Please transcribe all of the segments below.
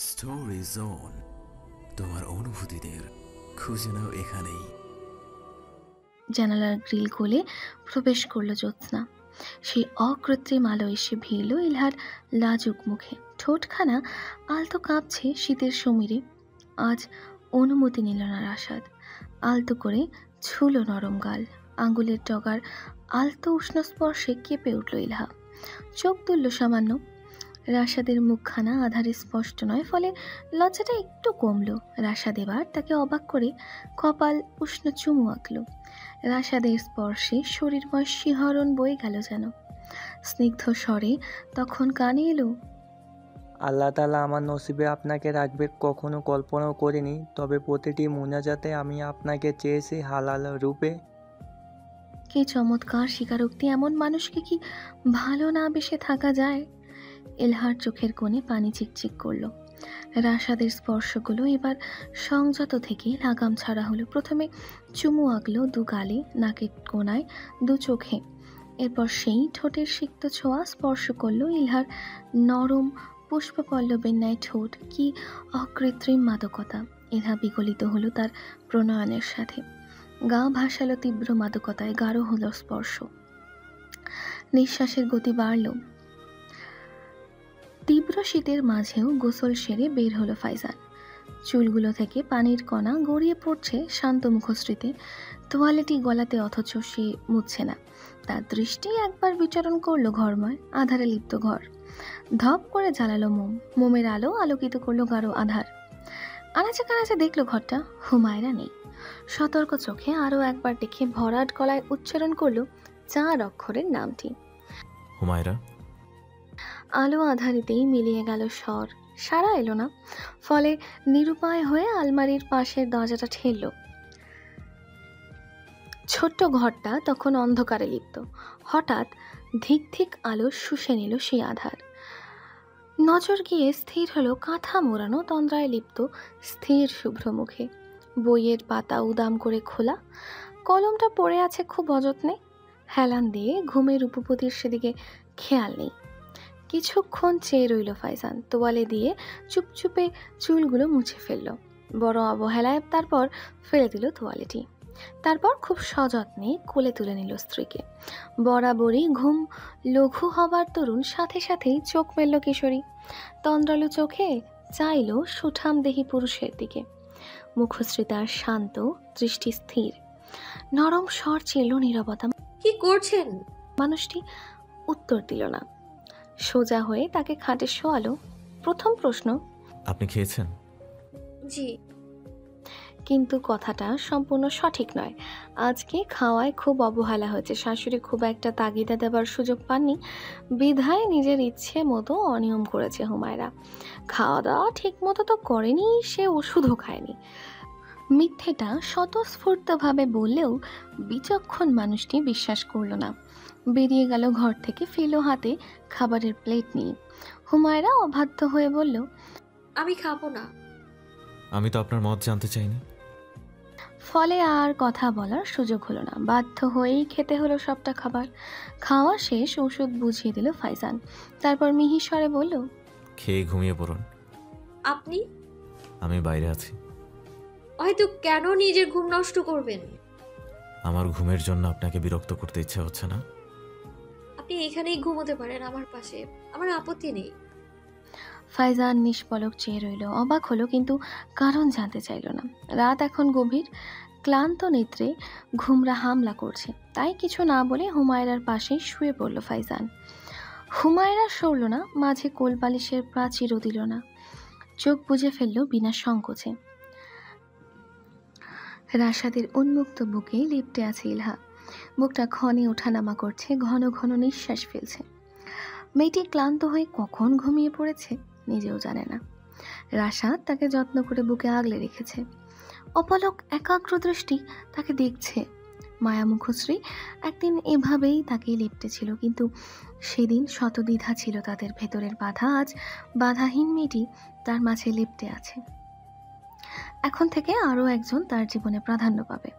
Story zone, তোমার অনুভূতিদের খুঁজে নাও এখানেই। জানালার গ্রিল খুলে প্রবেশ করলো জ্যোৎস্না। সেই অকৃত্রিম আলো এসে ভিড়ল ইলহার লাজুক মুখে। ঠোঁটখানা আলতো কাঁপছে শীতের সমীরে। আজ অনুমতি নিল না রাশাদ। আলতো করে ছুলো নরম গাল। আঙ্গুলের ডগার আলতো উষ্ণ স্পর্শে কেঁপে উঠল ইলহা। চোখ তুলল সামান্য। রাশাদের মুখখানা আধারে স্পষ্ট নয়, ফলে লজ্জাটা একটু কমলো। রাশাদ এবার তাকে অবাক করে কপাল উষ্ণ চুমু আঁকল। রাশাদের স্পর্শে শরীরময় শিহরণ বয়ে গেল যেন। স্নিগ্ধ স্বরে তখন কানে এলো, আল্লাহ তাআলা আমার নসিবে আপনাকে রাখবে কখনো কল্পনাও করিনি, তবে প্রতিটি মুনাজাতে আমি আপনাকে চেয়েছি হালাল রূপে। কি চমৎকার স্বীকারোক্তি! এমন মানুষকে কি ভালো না বেসে থাকা যায়? এলহার চোখের কোণে পানি চিকচিক করলো। রাশাদের স্পর্শগুলো এবার সংযত থেকে লাগাম ছাড়া হলো। প্রথমে চুমু আঁকলো দু গালে, নাকের কোণায়, দু চোখে। এরপর সেই ঠোঁটের সিক্ত ছোঁয়া স্পর্শ করলো ইলহার নরম পুষ্পপল্লবের ন্যায় ঠোঁট। কি অকৃত্রিম মাদকতা! ইলহা বিগলিত হলো তার প্রণয়নের সাথে। গা ভাসালো তীব্র মাদকতায়, গাঢ় হলো স্পর্শ। নিঃশ্বাসের গতি বাড়ল। তীব্র শীতের মাঝেও গোসল সেরে বের হলো ফাইজান। চুলগুলো থেকে পানির কণা গড়িয়ে পড়ছে শান্ত মুখশ্রীতে। তোয়ালেটি গলাতে, অথচ সে মুছছে না। তার দৃষ্টি একবার বিচরণ করলো ঘরময়, আধারে লিপ্ত ঘর। ধপ করে জ্বালালো মোম। মোমের আলো আলোকিত করলো গাঢ় আধার। আনাচে কানাচে দেখলো ঘরটা। হুমায়রা নেই। সতর্ক চোখে আরো একবার দেখে ভরাট গলায় উচ্চারণ করলো 4 অক্ষরের নামটি। হুমায়রা। আলো আধারিতেই মিলিয়ে গেল স্বর। সাড়া এলো না, ফলে নিরুপায় হয়ে আলমারির পাশের দরজাটা ঠেলল। ছোট্ট ঘরটা তখন অন্ধকারে লিপ্ত। হঠাৎ ধিক ধিক আলো শুষে নিল সেই আধার। নজর গিয়ে স্থির হলো কাঁথা মোড়ানো, তন্দ্রায় লিপ্ত স্থির শুভ্র মুখে। বইয়ের পাতা উদাম করে খোলা, কলমটা পড়ে আছে খুব অযত্নে। হেলান দিয়ে ঘুমের উপপতির সেদিকে খেয়াল নেই। কিছুক্ষণ চেয়ে রইল ফাইজান। তোয়ালে দিয়ে চুপচুপে চুলগুলো মুছে ফেলল বড় অবহেলায়। তারপর ফেলে দিল তোয়ালেটি। তারপর খুব সযত্নে কোলে তুলে নিল স্ত্রীকে। বরাবরই ঘুম লঘু হবার তরুণ সাথে সাথেই চোখ মেলল কিশোরী। তন্দ্রালু চোখে চাইল সুঠাম দেহী পুরুষের দিকে। মুখশ্রী তার শান্ত, দৃষ্টি স্থির। নরম স্বর ছিল নীরবতা। কি করছেন? মানুষটি উত্তর দিল না। সোজা হয়ে তাকে খাটে শোয়ালো। প্রথম প্রশ্ন, আপনি খেয়েছেন? জি। কিন্তু কথাটা সম্পূর্ণ সঠিক নয়। আজকে খাওয়ায় খুব অবহেলা হয়েছে। শাশুড়ি খুব একটা তাগিদা দেবার সুযোগ পাননি, বিধায় নিজের ইচ্ছে মতো অনিয়ম করেছে হুমায়রা। খাওয়া দাওয়া ঠিক মতো তো করেনি, সে ওষুধও খায়নি। মিথ্যেটা স্বতঃস্ফূর্তভাবে বললেও বিচক্ষণ মানুষটি বিশ্বাস করল না। বেরিয়ে গেল ঘর থেকে, ফেলো হাতে খাবারের প্লেট নিয়ে। হুমায়রা অবাধ্য হয়ে বলল, আমি খাবো না। আমি তো আপনার মত জানতে চাইনি। ফলে আর কথা বলার সুযোগ হলো না। বাধ্য হয়েই খেতে হলো সবটা খাবার। খাওয়া শেষ, ওষুধ বুঝিয়ে দিল ফাইজান। তারপর মিহিস্বরে বলল, খেয়ে ঘুমিয়ে পড়ুন, আপনি আমি বাইরে আছি। হয়তো কেন নিজের ঘুম নষ্ট করবেন? আমার ঘুমের জন্য আপনাকে বিরক্ত করতে ইচ্ছে হচ্ছে না। আপনি এখানেই ঘুমোতে পারেন আমার পাশে, আমার আপত্তি নেই। ফাইজান নিষ্পলক চেয়ে রইল। অবাক হলো, কিন্তু কারণ জানতে চাইল না। রাত এখন গভীর, ক্লান্ত নেত্রে ঘুমরা হামলা করছে। তাই কিছু না বলে হুমায়রার পাশেই শুয়ে পড়ল ফাইজান। হুমায়রা সরল না, মাঝে কোলবালিশের প্রাচীরও দিল না। চোখ বুজে ফেলল বিনা সংকোচে। রাশাদের উন্মুক্ত বুকে লিপ্টে আছে ইলহা। বুকটা ক্ষণে ওঠানামা করছে, ঘন ঘন নিঃশ্বাস ফেলছে। মেয়েটি ক্লান্ত হয়ে কখন ঘুমিয়ে পড়েছে নিজেও জানে না। রাশাদ তাকে যত্ন করে বুকে আগলে রেখেছে। অপলক একাগ্র দৃষ্টি তাকে দেখছে। মায়া মুখশ্রী একদিন এভাবেই তাকে লিপ্টে ছিল, কিন্তু সেদিন শত দ্বিধা ছিল তাদের ভেতরের বাধা। আজ বাধাহীন মেয়েটি তার মাঝে লিপ্টে আছে। এখন থেকে আরও একজন তার জীবনে প্রাধান্য পাবে।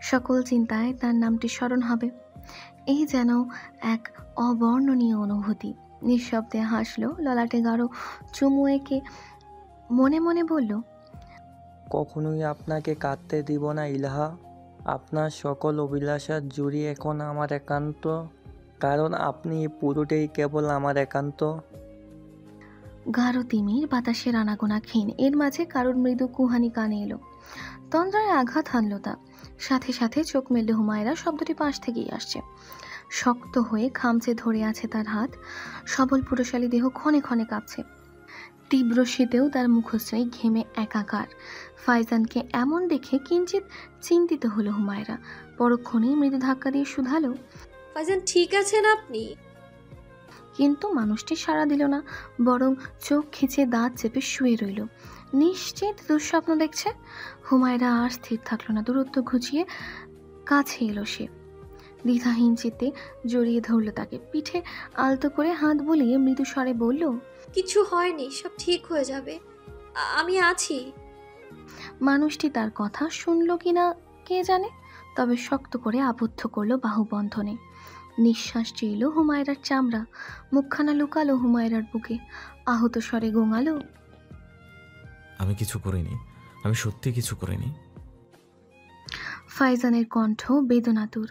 সকল চিন্তায় তার নামটি স্মরণ হবে। এই যেন এক অবর্ণনীয় অনুভূতি। নিঃশব্দে হাসলো, ললাটে গাঢ় চুমু এঁকে মনে মনে বলল, কখনোই আপনাকে কাঁদতে দিব না ইলহা। আপনার সকল অভিলাষা জুড়ি এখন আমার একান্ত, কারণ আপনি পুরোটাই কেবল আমার একান্ত। গাঢ় তিমির বাতাসের আনাগোনা ক্ষীণ, এর মাঝে কারোর মৃদু কুহানি কানে এলো। তন্দ্রায় আঘাত হানল তা। সাথে সাথে চোখ মেলল হুমায়রা, শব্দটি পাশ থেকেই আসছে। শক্ত হয়ে খামচে ধরে আছে তার হাত, সবল পুরুষালী দেহ ক্ষণে ক্ষণে কাঁপছে। তীব্র শীতেও তার মুখশ্রী ঘেমে একাকার। ফাইজানকে এমন দেখে কিঞ্চিত চিন্তিত হলো হুমায়রা। পরক্ষণেই মৃদু ধাক্কা দিয়ে শুধালো, ফাইজান ঠিক আছেন আপনি? কিন্তু মানুষটি সাড়া দিল না, বরং চোখ খিচে দাঁত চেপে শুয়ে রইল। নিশ্চিত দুঃস্বপ্ন দেখছে। হুমায়রা আর স্থির থাকলো না, দূরত্ব ঘুচিয়ে কাছে এলো সে। দ্বিধাহীন চিত্তে জড়িয়ে ধরল তাকে, পিঠে আলতো করে হাত বুলিয়ে মৃদু স্বরে বলল, কিছু হয়নি, সব ঠিক হয়ে যাবে, আমি আছি। মানুষটি তার কথা শুনল কিনা কে জানে, তবে শক্ত করে আবদ্ধ করলো বাহুবন্ধনে। নিঃশ্বাস চেইল হুমায়রার চামড়া, মুখখানা লুকালো হুমায়রার বুকে, আহত স্বরে গোঙালো, আমি কিছু করিনি, আমি সত্যি কিছু করিনি। ফাইজানের কণ্ঠ বেদনাতুর।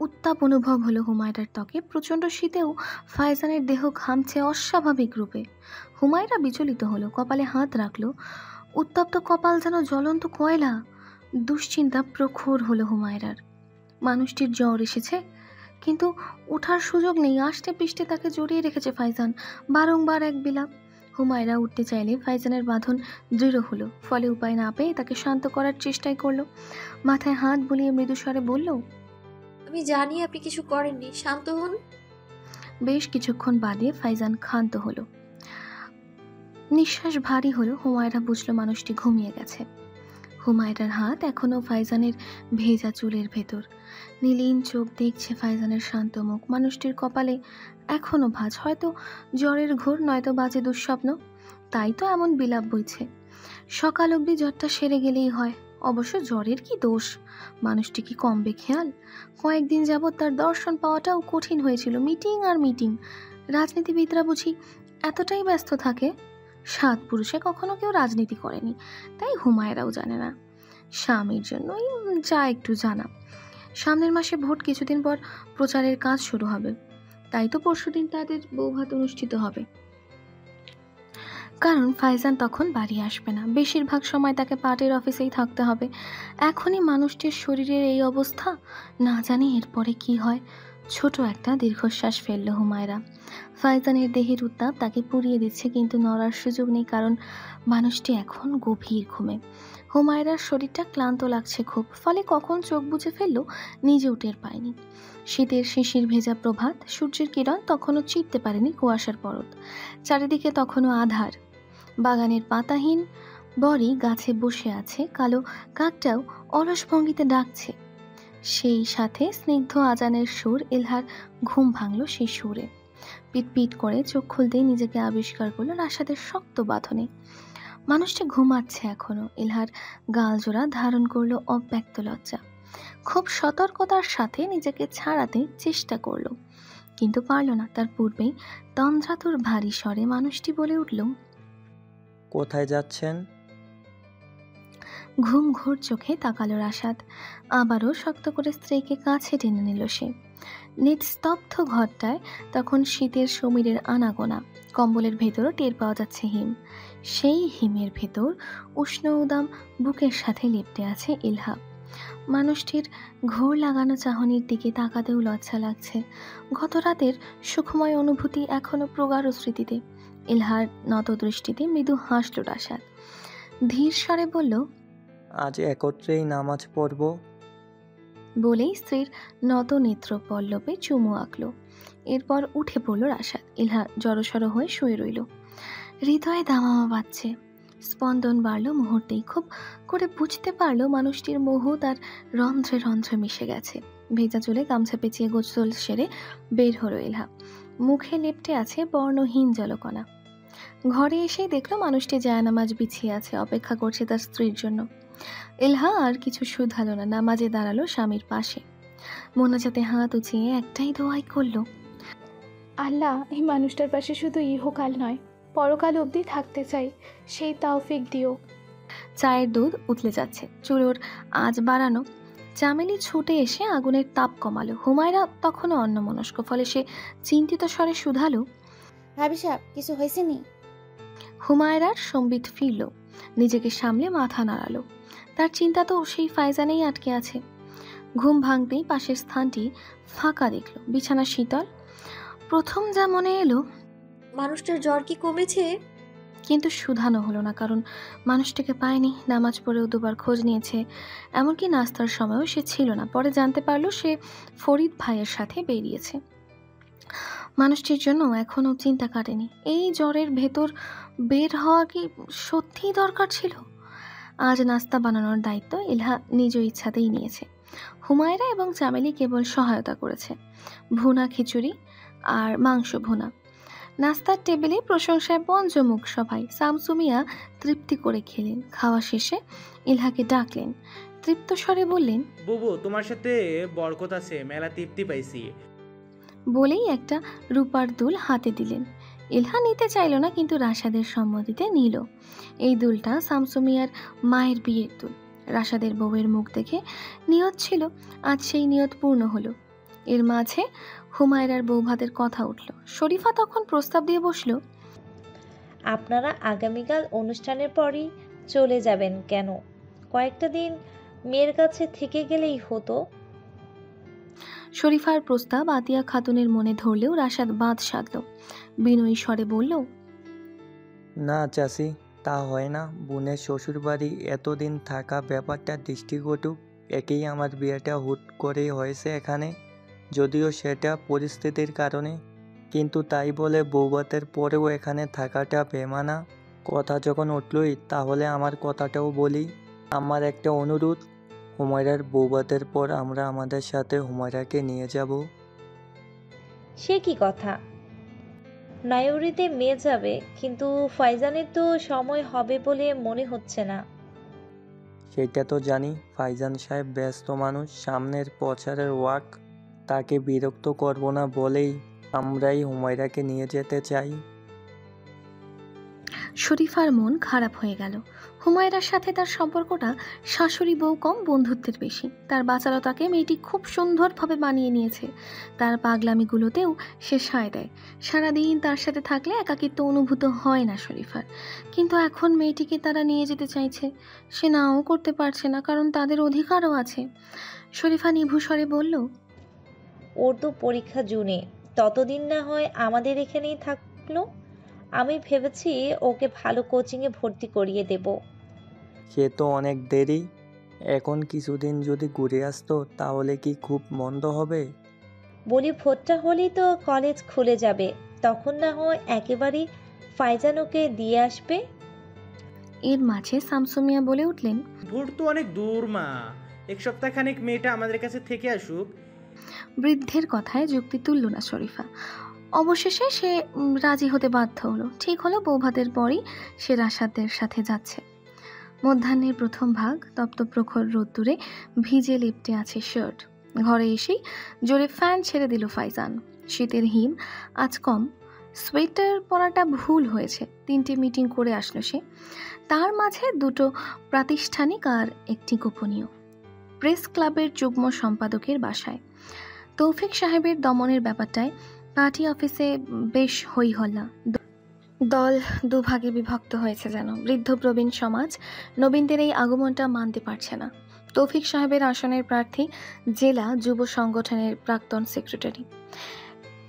উত্তাপ অনুভব হলো হুমায়রার ত্বকে। প্রচণ্ড শীতেও ফাইজানের দেহ ঘামছে অস্বাভাবিক রূপে। হুমায়রা বিচলিত হলো, কপালে হাত রাখলো। উত্তপ্ত কপাল যেন জ্বলন্ত কয়লা। দুশ্চিন্তা প্রখর হলো হুমায়রার। মানুষটির জ্বর এসেছে, কিন্তু ওঠার সুযোগ নেই। আষ্টে পৃষ্ঠে তাকে জড়িয়ে রেখেছে ফাইজান, বারংবার এক বিলাপ। হুমায়রা উঠতে চাইলে ফাইজানের বাঁধন দৃঢ় হলো, ফলে উপায় না পেয়ে তাকে শান্ত করার চেষ্টাই করলো। মাথায় হাত বুলিয়ে মৃদুস্বরে বলল, আমি জানি আপনি কিছু করেননি, শান্ত হন। বেশ কিছুক্ষণ বাদে ফাইজান ক্ষান্ত হলো, নিঃশ্বাস ভারী হলো। হুমায়রা বুঝলো মানুষটি ঘুমিয়ে গেছে। হুমায়রার হাত এখনো ফাইজানের ভেজা চুলের ভেতর। নীলিন চোখ দেখছে ফাইজানের শান্ত মুখ। মানুষটির কপালে এখনো ভাঁজ, হয়তো জ্বরের ঘোর, নয়তো বাজে দুঃস্বপ্ন। তাই তো এমন বিলাপ বইছে। সকাল অবধি জ্বরটা সেরে গেলেই হয়। অবশ্য জ্বরের কি দোষ, মানুষটি কি কম বেখেয়াল? কয়েকদিন যাবৎ তার দর্শন পাওয়াটাও কঠিন হয়েছিল। মিটিং আর মিটিং। রাজনীতিবিদরা বুঝি এতটাই ব্যস্ত থাকে? 7 পুরুষে কখনো কেউ রাজনীতি করেনি, তাই হুমায়রাও জানে না। স্বামীর জন্যই যা একটু জানা। সামনের মাসে ভোট, কিছুদিন পর প্রচারের কাজ শুরু হবে। তাই তো পরশুদিন তাদের বৌভাত অনুষ্ঠিত হবে। কারণ ফাইজান তখন বাড়ি আসবে না, বেশিরভাগ সময় তাকে পার্টির অফিসেই থাকতে হবে। এখনই মানুষটির শরীরের এই অবস্থা, না জানি এরপরে কি হয়। ছোট একটা দীর্ঘশ্বাস ফেলল হুমায়রা। ফাইজানের দেহের উত্তাপ তাকে পুড়িয়ে দিচ্ছে, কিন্তু নড়ার সুযোগ নেই, কারণ মানুষটি এখন গভীর ঘুমে। হুমায়রার শরীরটা ক্লান্ত লাগছে খুব, ফলে কখন চোখ বুজে ফেলল নিজেও টের পায়নি। শীতের শিশির ভেজা প্রভাত, সূর্যের কিরণ তখনও চিরতে পারেনি কুয়াশার পরত। চারিদিকে তখনও আধার। বাগানের পাতাহীন বরই গাছে বসে আছে, কালো কাকটাও অলস ভঙ্গিতে ডাকছে। সেই সাথে স্নিগ্ধ আজানের সুর। এলহার ঘুম ভাঙল সেই সুরে। পিটপিট করে চোখ খুলতেই নিজেকে আবিষ্কার করলো রাশাদের শক্ত বাঁধনে। মানুষটি ঘুমাচ্ছে এখনো। এলহার গালজোড়া ধারণ করলো অব্যক্ত লজ্জা। খুব সতর্কতার সাথে নিজেকে ছাড়াতে চেষ্টা করলো, কিন্তু পারল না। তার পূর্বেই তন্দ্রাতুর ভারী স্বরে মানুষটি বলে উঠল, কোথায় যাচ্ছেন? ঘুম ঘোর চোখে তাকালো রাশাদ। আবারও শক্ত করে স্ত্রীকে কাছে টেনে নিল সে। নিস্তব্ধ ঘরটায় তখন শীতের সমীরের আনাগোনা। কম্বলের ভেতরও টের পাওয়া যাচ্ছে হিম। সেই হিমের ভেতর উষ্ণ উদাম বুকের সাথে লেপ্টে আছে ইলহা। মানুষটির ঘোর লাগানো চাহনির দিকে তাকাতেও লজ্জা লাগছে। গত রাতের সুখময় অনুভূতি এখনো প্রগাঢ় স্মৃতিতে। ইলহার নত দৃষ্টিতে মৃদু হাসল রাশাদ। ধীর স্বরে বলল, আজ একত্রেই নামাজ পড়ব। বলেই স্ত্রীর নত নেত্র পল্লবে চুমু আঁকল। এরপর উঠে পড়ল রাশাদ। ইলহা জড়সড় হয়ে শুয়ে রইল। হৃদয়ে দামামা বাজছে, স্পন্দন বাড়ল মুহূর্তেই। খুব করে বুঝতে পারল মানুষটির মোহ তার রন্ধ্রে রন্ধ্রে মিশে গেছে। ভেজা চুলে গামছা পেঁচিয়ে গোসল সেরে বের হলো ইলহা। মুখে লেপ্টে আছে বর্ণহীন জলকণা। ঘরে এসেই দেখলো মানুষটি জায়নামাজ বিছিয়ে আছে, অপেক্ষা করছে তার স্ত্রীর জন্য। ইলহা আর কিছু শুধালো না, নামাজে দাঁড়ালো স্বামীর পাশে। মোনাজাতে হাত উঁচিয়ে একটাই দোয়াই করলো, আল্লাহ, এই মানুষটার পাশে শুধু ইহকাল নয়, পরকাল অবধি থাকতে চাই, সেই তৌফিক দিও। চায়ের দুধ উতলে যাচ্ছে, চুলোর আঁচ বাড়ানো। চামেলি ছুটে এসে আগুনের তাপ কমালো। হুমায়রা তখনও অন্যমনস্ক, ফলে সে চিন্তিত স্বরে শুধালো। ভাবি সাহেব, কিছু হয়েছে নি? হুমায়রার সম্বিত ফিরল, নিজেকে সামলে মাথা নাড়ালো। তার চিন্তা তো সেই ফাইজানেই আটকে আছে। ঘুম ভাঙতেই পাশের স্থানটি ফাঁকা দেখল, বিছানা শীতল। প্রথম যা মনে এলো, মানুষটার জ্বর কি কমেছে? কিন্তু শুধানো হলো না, কারণ মানুষটিকে পায়নি। নামাজ পড়েও দুবার খোঁজ নিয়েছে, এমনকি নাস্তার সময়ও সে ছিল না। পরে জানতে পারলো সে ফরিদ ভাইয়ের সাথে বেরিয়েছে। মানুষটির জন্য এখনও চিন্তা কাটেনি। এই জ্বরের ভেতর বের হওয়া কি সত্যিই দরকার ছিল? আজ নাস্তা বানানোর দায়িত্ব ইলহা নিজ ইচ্ছাতেই নিয়েছে। হুমায়রা এবং চামেলি কেবল সহায়তা করেছে। ভুনা খিচুড়ি আর মাংস ভুনা। নাস্তার টেবিলে প্রশংসায় পঞ্চমুখ সবাই। শামসুমিয়া তৃপ্তি করে খেলেন। খাওয়া শেষে ইলহাকে ডাকলেন, তৃপ্ত স্বরে বললেন, বুবু, তোমার সাথে বরকত আছে, মেলা তৃপ্তি পাইছি। বলেই একটা রূপার দুল হাতে দিলেন। ইলহা নিতে চাইল না, কিন্তু রাশাদের সম্মতিতে নিল। এই দুলটা শামসুমিয়ার মায়ের বিয়ের দুল। রাশাদের বউয়ের মুখ দেখে নিয়ত ছিল, আজ সেই নিয়ত পূর্ণ হলো। এর মাঝে হুমায়রার বৌভাতের কথা উঠল। শরীফা তখন প্রস্তাব দিয়ে বসল, আপনারা আগামীকাল অনুষ্ঠানের পরই চলে যাবেন কেন? কয়েকটা দিন মেয়ের কাছে থেকে গেলেই হতো। শরীফার প্রস্তাব আতিয়া খাতুনের মনে ধরলেও রাশাদ বাঁধ সাধল। বিনয়ী স্বরে বলল, না চাচি, তা হয় না। বোনের শ্বশুরবাড়ি এতদিন থাকা ব্যাপারটা দৃষ্টিকটু। একেই আমার বিয়েটা হুট করেই হয়েছে এখানে, যদিও সেটা পরিস্থিতির কারণে, কিন্তু তাই বলে বৌভাতের পরেও এখানে থাকাটা বেমানা। কথা যখন উঠলই, তাহলে আমার কথাটাও বলি। আমার একটা অনুরোধ, হুমায়রার বৌভাতের পর আমরা আমাদের সাথে হুমায়রাকে নিয়ে যাব। সে কি কথা? নায়ুরিতে মেয়ে যাবে, কিন্তু ফাইজানের তো সময় হবে বলে মনে হচ্ছে না। সেটা তো জানি, ফাইজান সাহেব ব্যস্ত মানুষ, সামনের প্রচারের ওয়াক। তাকে বিরক্ত করব না বলেই আমরাই হুমায়রাকে নিয়ে যেতে চাই। শরীফার মন খারাপ হয়ে গেল। হুমায়রার সাথে তার সম্পর্কটা শাশুড়ি বউ কম বন্ধুত্বের বেশি। তার বাচালতাকে মেয়েটি খুব সুন্দরভাবে মানিয়ে নিয়েছে। তার পাগলামিগুলোতেও সে সায় দেয়। সারাদিন তার সাথে থাকলে একাকিত্ব অনুভূত হয় না শরীফার। কিন্তু এখন মেয়েটিকে তারা নিয়ে যেতে চাইছে। সে নাও করতে পারছে না, কারণ তাদের অধিকারও আছে। শরীফা নিভুস্বরে বলল, ওর তো পরীক্ষা জুনে, ততদিন না হয় আমাদের এখানেই থাকলো। আমি ভেবেছি ওকে ভালো কোচিংয়ে ভর্তি করিয়ে দেব। সে তো অনেক দেরি। এখন কিছুদিন যদি ঘুরে আসতো তাহলে কি খুব মন্দ হবে? বলি ভোটটা হলেই তো কলেজ খুলে যাবে, তখন না হয় একেবারেই ফাইজান ওকে দিয়ে আসবে। এর মাঝে শামসুমিয়া বলে উঠলেন, ভোর তো অনেক দূর মা, এক সপ্তাহ খানিক মেয়েটা আমাদের কাছে থেকে আসুক। বৃদ্ধের কথায় যুক্তি তুলল না শরীফা। অবশেষে সে রাজি হতে বাধ্য হলো। ঠিক হলো বৌভাতের পরই সে রাশাদের সাথে যাচ্ছে। মধ্যাহ্নের প্রথম ভাগ, তপ্ত প্রখর রোদ্দুরে ভিজে লেপ্টে আছে শার্ট। ঘরে এসেই জোরে ফ্যান ছেড়ে দিল ফাইজান। শীতের হিম আজ কম। সোয়েটার পরাটা ভুল হয়েছে। 3টে মিটিং করে আসলো সে। তার মাঝে 2টো প্রাতিষ্ঠানিক আর একটি গোপনীয়। প্রেস ক্লাবের যুগ্ম সম্পাদকের বাসায়। তৌফিক সাহেবের দমনের ব্যাপারটায় পার্টি অফিসে বেশ হইহল্লা। দল দুভাগে বিভক্ত হয়েছে যেন। বৃদ্ধ প্রবীণ সমাজ নবীনদের এই আগমনটা মানতে পারছে না। তৌফিক সাহেবের আসনের প্রার্থী জেলা যুব সংগঠনের প্রাক্তন সেক্রেটারি।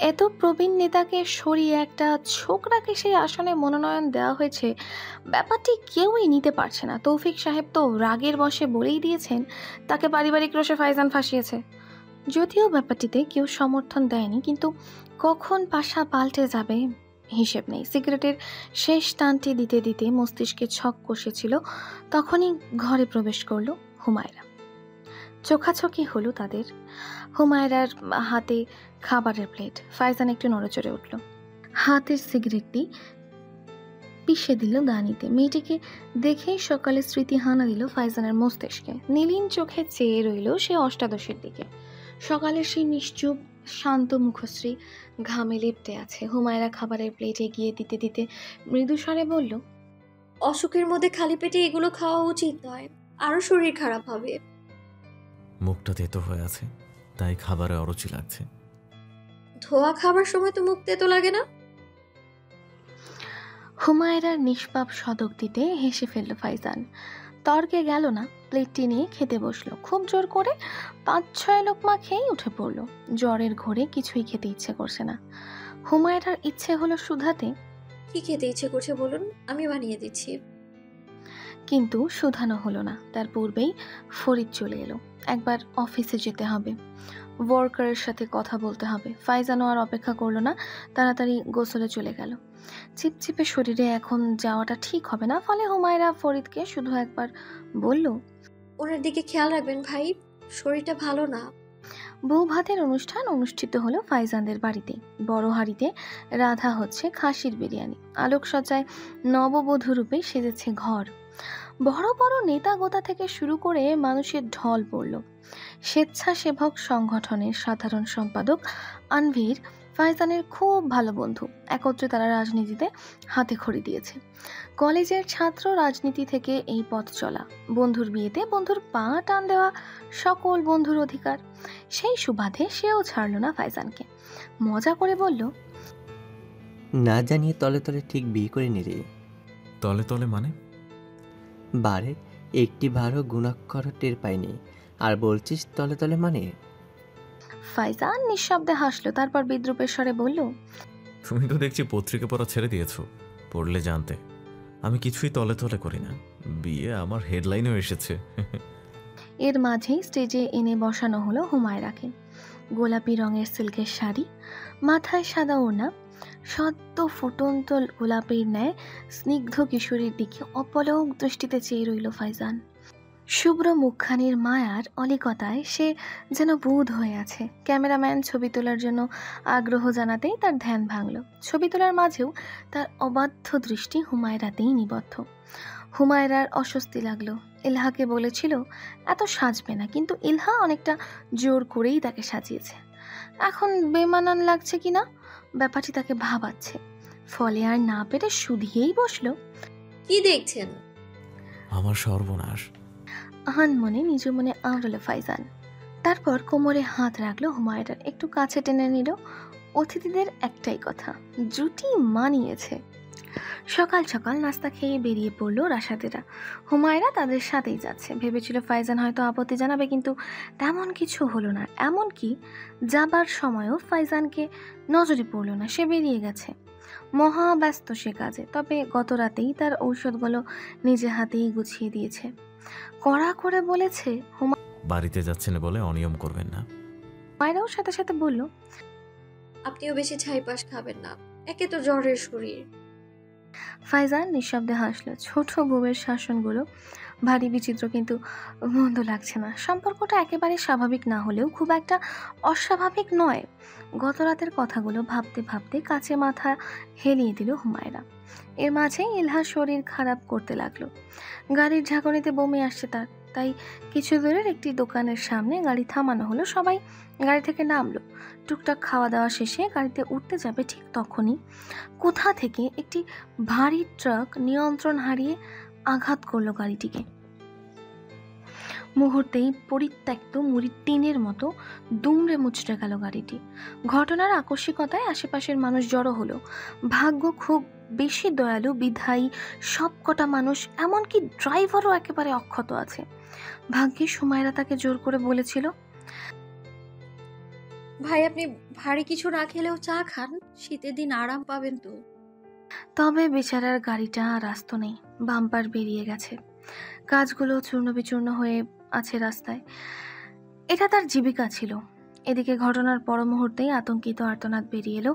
এত প্রবীণ নেতাকে সরিয়ে একটা ছোকরাকে সেই আসনে মনোনয়ন দেওয়া হয়েছে, ব্যাপারটি কেউই নিতে পারছে না। তৌফিক সাহেব তো রাগের বশে বলেই দিয়েছেন তাকে পারিবারিক রোষে ফাইজান ফাঁসিয়েছে। যদিও ব্যাপারটিতে কেউ সমর্থন দেয়নি, কিন্তু কখন পাশা পাল্টে যাবে হিসেব নেই। সিগারেটের শেষ টানটি দিতে দিতে মস্তিষ্কে ছক কষেছিল, তখনই ঘরে প্রবেশ করলো হুমায়রা। চোখাচোখি হলো তাদের। হুমায়রার হাতে খাবারের প্লেট। ফাইজান একটু নড়েচড়ে উঠল, হাতের সিগারেটটি পিষে দিল দানিতে। মেয়েটিকে দেখেই সকালে স্মৃতি হানা দিল ফাইজানের মস্তিষ্কে। নীলিন চোখে চেয়ে রইল সে অষ্টাদশের দিকে। সকালের সেই নিশ্চুপ শান্ত মুখশ্রী, ঘামে লেপ্টে আছে। হুমায়রা খাবারের প্লেট এগিয়ে দিতে দিতে মৃদু স্বরে বলল, অসুখের মধ্যে খালি পেটে এগুলো খাওয়া উচিত নয়, আরো শরীর খারাপ হবে। মুখটা তেতো হয়ে আছে, তাই খাবারে অরুচি লাগছে। ধোয়া খাবার সময় তো মুখ তেতো লাগে না? হুমায়রার নিষ্পাপ সদুক্তিতে হেসে ফেলল ফাইজান। তর্কে গেল না, প্লেটটি নিয়ে খেতে বসলো। খুব জোর করে 5-6 লোকমা খেয়েই উঠে পড়লো। জ্বরের ঘোরে কিছুই খেতে ইচ্ছে করছে না। হুমায়রার ইচ্ছে হলো শুধাতে, কি খেতে ইচ্ছে করছে বলুন, আমি বানিয়ে দিচ্ছি। কিন্তু শুধানো হলো না। তার পূর্বেই ফরিদ চলে এলো। একবার অফিসে যেতে হবে, ওয়ার্কারের সাথে কথা বলতে হবে। ফাইজানও আর অপেক্ষা করলো না, তাড়াতাড়ি গোসলে চলে গেল। চিপচিপে শরীরে এখন যাওয়াটা ঠিক হবে না, ফলে হুমায়রা ফরিদকে শুধু একবার বলল, ওনার দিকে খেয়াল রাখবেন ভাই, শরীরটা ভালো না। বউ ভাতের অনুষ্ঠান অনুষ্ঠিত হলো ফাইজানদের বাড়িতে। বড় হাঁড়িতে রাধা হচ্ছে খাসির বিরিয়ানি। আলোকসজ্জায় নববধূ রূপে সেজেছে ঘর। বড় বড় নেতা গোতা থেকে শুরু করে মানুষের ঢল পড়ল। স্বেচ্ছাসেবক সংগঠনের সাধারণ সম্পাদক আনভীর ফাইজানের খুব ভালো বন্ধু। একত্রে তারা রাজনীতিতে হাতে খড়ি দিয়েছে। কলেজের ছাত্র রাজনীতি থেকে এই পথ চলা। বন্ধুর বিয়েতে বন্ধুর পা টান দেওয়া সকল বন্ধুর অধিকার। সেই সুবাদে সেও ছাড়ল না ফাইজানকে। মজা করে বলল, না জানিয়ে তলে তলে ঠিক বিয়ে করে নিলে। তলে তলে মানে? বারে একটি ভারও গুণাক্ষর টের পাইনি, আর বলছিস তলে তলে মানে? ফাইজান নিঃশব্দে হাসলো, তারপর বিদ্রুপের স্বরে বলল, তুমি তো দেখছি পত্রিকা পড়া ছেড়ে দিয়েছো। পড়লে জানতে আমি কিছুই তলে তলে করি না। বিয়ে আমার হেডলাইনেও এসেছে। এর মাঝেই স্টেজে এনে বসানো হলো হুমায়রাকে। গোলাপি রঙের সিল্কের শাড়ি, মাথায় সাদা ওড়না, সদ্য ফুটন্ত গোলাপের ন্যায় স্নিগ্ধ কিশোরীর দিকে অপলক দৃষ্টিতে চেয়ে রইল ফাইজান। শুভ্র মুখখানির মায়ার অলিকতায় সে যেন বুঁদ হয়ে আছে। ক্যামেরাম্যান ছবি তোলার জন্য আগ্রহ জানাতেই তার ধ্যান ভাঙল। ছবি তোলার মাঝেও তার অবাধ্য দৃষ্টি হুমায়রাতেই নিবদ্ধ। হুমায়রার অস্বস্তি লাগলো। ইলহাকে বলেছিল এত সাজবে না, কিন্তু ইলহা অনেকটা জোর করেই তাকে সাজিয়েছে। এখন বেমানান লাগছে কিনা ব্যাপারটি তাকে ভাবাচ্ছে। ফলে আর না পেরে শুধিয়েই বসলো, কি দেখছেন? আমার সর্বনাশ। আহান মনে নিজ মনে আওড়ালো ফাইজান। তারপর কোমরে হাত রাখলো হুমায়রার, একটু কাছে টেনে নিল। অতিথিদের একটাই কথা, জুটি মানিয়েছে। সকাল সকাল নাস্তা খেয়ে বেরিয়ে পড়লো রাশাদেরা। হুমায়রা তাদের সাথেই যাচ্ছে। ভেবেছিল ফাইজান হয়তো আপত্তি জানাবে, কিন্তু তেমন কিছু হলো না। এমনকি যাবার সময়ও ফাইজানকে নজরে পড়ল না, সে বেরিয়ে গেছে। মহা ব্যস্ত সে কাজে। তবে গত রাতেই তার ঔষধগুলো নিজে হাতেই গুছিয়ে দিয়েছে। কড়া করে বলেছে, বাড়িতে যাচ্ছেন বলে অনিয়ম করবেন না। হুমায়রাও সাথে সাথে বলল, আপনিও বেশি ছাইপাশ খাবেন না, একে তো জ্বরের শরীর। ফাইজান নিঃশব্দে হাসলো। ছোট বউয়ের শাসনগুলো ভারী বিচিত্র, কিন্তু মন্দ লাগছে না। সম্পর্কটা একেবারে স্বাভাবিক না হলেও খুব একটা অস্বাভাবিক নয়। গত রাতের কথাগুলো ভাবতে ভাবতে কাছে মাথা হেলিয়ে দিল হুমায়রা। এর মাঝে ইলহার শরীর খারাপ করতে লাগলো। গাড়ির ঝাঁকুনিতে বমি আসছে তার। তাই কিছু দূরের একটি দোকানের সামনে গাড়ি থামানো হলো। সবাই গাড়ি থেকে নামলো। টুকটাক খাওয়া দাওয়া শেষে গাড়িতে উঠতে যাবে ঠিক তখনই কোথা থেকে একটি ভারী ট্রাক নিয়ন্ত্রণ হারিয়ে আঘাত করলো গাড়িটিকে। মুহূর্তেই পরিত্যক্ত মুড়ির টিনের মতো দুমড়ে মুচড়ে গেল গাড়িটি। ঘটনার আকস্মিকতায় আশেপাশের মানুষ জড়ো হলো। ভাগ্য খুব বেশি দয়ালু বিধায়ী সবকটা মানুষ, এমনকি ড্রাইভারও একেবারে অক্ষত আছে। ভাগ্যে হুমায়রা তাকে জোর করে বলেছিল, ভাই আপনি ভারী কিছু না খেলেও চা খান, শীতের দিন আরাম পাবেন তো। তবে বেচারার গাড়িটা আর রাস্তা নেই, বাম্পার বেরিয়ে গেছে, কাজগুলো চূর্ণ বিচূর্ণ হয়ে আছে রাস্তায়। এটা তার জীবিকা ছিল। এদিকে ঘটনার পর মুহূর্তেই আতঙ্কিত আর্তনাদ বেরিয়ে এলো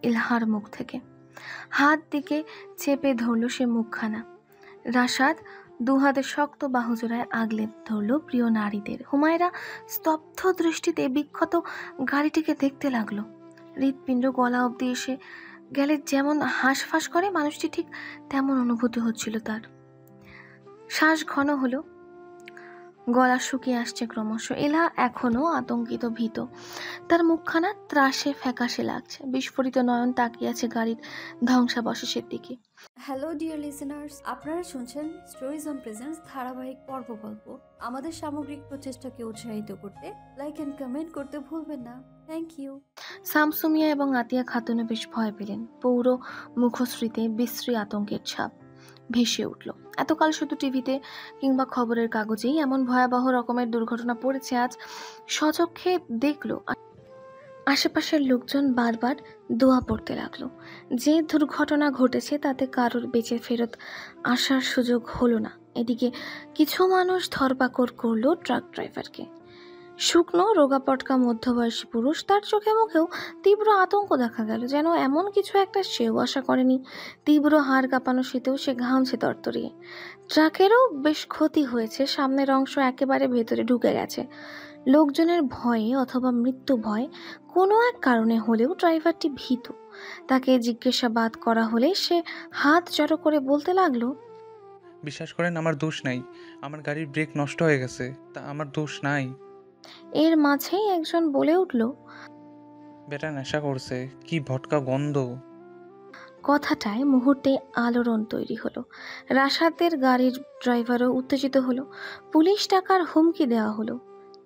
ইলহার মুখ থেকে। হাত দিকে চেপে ধরল সে মুখখানা। রাশাদ দুহাতে শক্ত বাহুজোড়ায় আগলে ধরল প্রিয় নারীদের। হুমায়রা স্তব্ধ দৃষ্টিতে বিক্ষত গাড়িটিকে দেখতে লাগলো। হৃৎপিণ্ড গলা অবধি এসে গেলে যেমন হাঁসফাঁস করে মানুষটি, ঠিক তেমন অনুভূতি হচ্ছিল তার। শ্বাস ঘন হলো। গলা শুকিয়ে আসছে ক্রমশ। এলা এখনো আতঙ্কিত ভীত, তার মুখখানা ত্রাসে ফ্যাকাশে লাগছে। বিস্ফোরিত নয়ন তাকিয়ে আছে গাড়ির ধ্বংসাবশেষের দিকে। হ্যালো ডিয়ার লিসেনার্স, আপনারা শুনছেন স্টোরিজ অন প্রেজেন্স ধারাবাহিক পর্ব গল্প। আমাদের সামগ্রিক প্রচেষ্টাকে উৎসাহিত করতে লাইক অ্যান্ড কমেন্ট করতে ভুলবেন না। Thank you. শামসুমিয়া এবং আতিয়া খাতুনও বেশ ভয় পেলেন। পৌর মুখশ্রীতে বিশ্রী আতঙ্কের ছাপ ভেসে উঠল। এতকাল শুধু টিভিতে কিংবা খবরের কাগজেই এমন ভয়াবহ রকমের দুর্ঘটনা পড়েছে, আজ স্বচক্ষে দেখলো। আশেপাশের লোকজন বারবার দোয়া পড়তে লাগলো। যে দুর্ঘটনা ঘটেছে তাতে কারোর বেঁচে ফেরত আসার সুযোগ হলো না। এদিকে কিছু মানুষ ধরপাকড় করলো ট্রাক ড্রাইভারকে। শুকনো রোগাপটকা মধ্যবয়সী পুরুষ, তার চোখে মুখেও তীব্র আতঙ্ক দেখা গেল, যেন এমন কিছু একটা সেও আশা করেনি। তীব্র হাড় কাঁপানো শীতেও সে ঘামছে তরতরিয়ে। ট্রাকেরও বেশ ক্ষতি হয়েছে, সামনের অংশ একেবারে ভেতরে ঢুকে গেছে। লোকজনের ভয়ে অথবা মৃত্যু ভয় কোনো এক কারণে হলেও ড্রাইভারটি ভীত। তাকে জিজ্ঞাসাবাদ করা হলে সে হাত জড়ো করে বলতে লাগলো, বিশ্বাস করেন আমার দোষ নাই, আমার গাড়ির ব্রেক নষ্ট হয়ে গেছে, তা আমার দোষ নাই। এর মাঝেই একজন বলে উঠল, বেটা নেশা করছে, কি ভটকা গন্ধ। কথাটায় মুহূর্তে আলোড়ন তৈরি হলো। রাশাদের গাড়ির ড্রাইভারও উত্তেজিত হলো। পুলিশ ডাকার হুমকি দেওয়া হলো।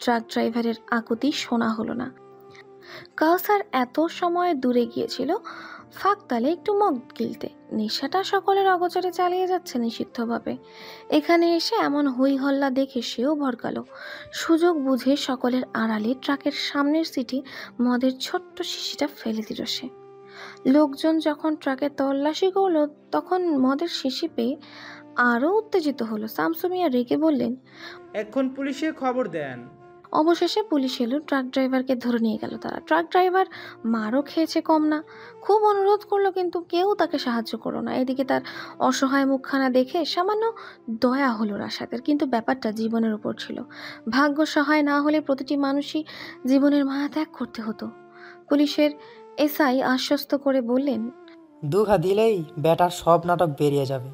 ট্রাক ড্রাইভারের আকুতি শোনা হলো না। কাউসার এত সময় দূরে গিয়েছিল ফাঁকতালে একটু মদ গিলতে। নেশাটা সকলের অগোচরে চালিয়ে যাচ্ছে নিষিদ্ধভাবে। এখানে এসে এমন হই হল্লা দেখে সেও ভরকালো। সুযোগ বুঝে সকলের আড়ালে ট্রাকের সামনের সিটে মদের ছোট্ট শিশিটা ফেলে দিল সে। লোকজন যখন ট্রাকে তল্লাশি করলো তখন মদের শিশি পেয়ে আরও উত্তেজিত হলো। শামসুমিয়া রেগে বললেন, এখন পুলিশে খবর দেন। অবশেষে পুলিশ এলো। ট্রাক ড্রাইভারকে ধরে নিয়ে গেল তারা। ট্রাক ড্রাইভার মারও খেয়েছে কম না। খুব অনুরোধ করলো কিন্তু কেউ তাকে সাহায্য করলো না। এদিকে তার অসহায় মুখখানা দেখে সামান্য দয়া হলো রাশাদের, কিন্তু ব্যাপারটা জীবনের উপর ছিল। ভাগ্য সহায় না হলে প্রতিটি মানুষই জীবনের মায়া ত্যাগ করতে হতো। পুলিশের এসআই আশ্বস্ত করে বললেন, দুঘা দিলেই ব্যাটার সব নাটক বেরিয়ে যাবে।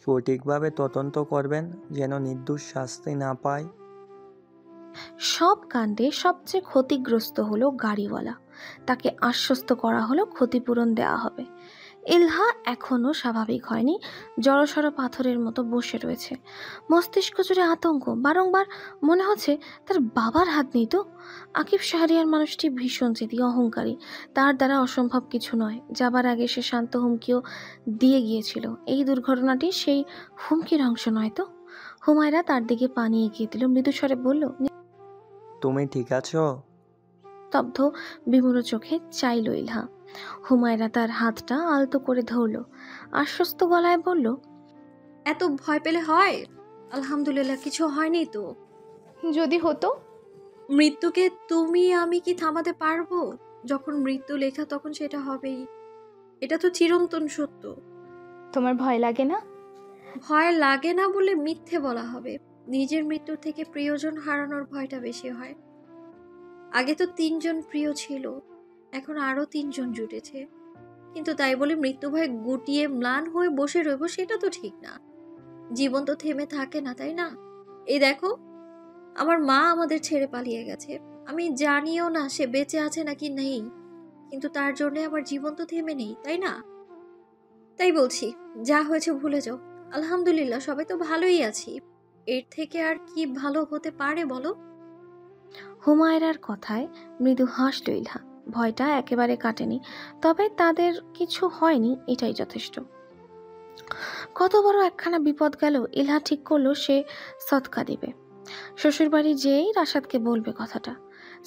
সঠিকভাবে তদন্ত করবেন যেন নির্দোষ শাস্তি না পায়। সব কাণ্ডে সবচেয়ে ক্ষতিগ্রস্ত হলো গাড়িওয়ালা। তাকে আশ্বস্ত করা হলো ক্ষতিপূরণ দেওয়া হবে। ইলহা এখনও স্বাভাবিক হয়নি, জড়সড় পাথরের মতো বসে রয়েছে। মস্তিষ্ক জুড়ে আতঙ্ক। বারংবার মনে হচ্ছে তার বাবার হাত নেই তো। আকিব শাহরিয়ার মানুষটি ভীষণ জেদি, অহংকারী। তার দ্বারা অসম্ভব কিছু নয়। যাবার আগে সে শান্ত হুমকিও দিয়ে গিয়েছিল। এই দুর্ঘটনাটি সেই হুমকির অংশ নয় তো? হুমায়রা তার দিকে পানি এগিয়ে দিল, মৃদুস্বরে বলল, তুমি ঠিক আছো? স্তব্ধ বিমূঢ় চোখে চাইল ইলহা। হুমায়রা তার হাতটা আলতো করে ধরল, আশ্বস্ত গলায় বলল, এত ভয় পেলে হয়? আলহামদুলিল্লাহ কিছু হয়নি তো। যদি হতো? মৃত্যুকে তুমি আমি কি থামাতে পারবো? যখন মৃত্যু লেখা তখন সেটা হবেই। এটা তো চিরন্তন সত্য। তোমার ভয় লাগে না? ভয় লাগে না বলে মিথ্যে বলা হবে। নিজের মৃত্যুর থেকে প্রিয়জন হারানোর ভয়টা বেশি হয়। আগে তো 3 জন প্রিয় ছিল, এখন আরো 3 জন জুটেছে। কিন্তু তাই বলে মৃত্যু ভয় গুটিয়ে ম্লান হয়ে বসে রইব সেটা তো ঠিক না। জীবন তো থেমে থাকে না, তাই না? এই দেখো, আমার মা আমাদের ছেড়ে পালিয়ে গেছে। আমি জানিও না সে বেঁচে আছে নাকি নেই, কিন্তু তার জন্য আমার জীবন তো থেমে নেই, তাই না? তাই বলছি, যা হয়েছে ভুলে যাও। আলহামদুলিল্লাহ সবাই তো ভালোই আছি। এর থেকে আর কি ভালো হতে পারে বলো? হুমায়রার কথায় মৃদু হাসল ইলহা। ভয়টা একেবারে কাটেনি, তবে তাদের কিছু হয়নি, এটাই যথেষ্ট। কত বড় একখানা বিপদ গেল। ইলহা ঠিক করলো সে সৎকা দিবে। শ্বশুরবাড়ি যেয়েই রাশাদকে বলবে কথাটা।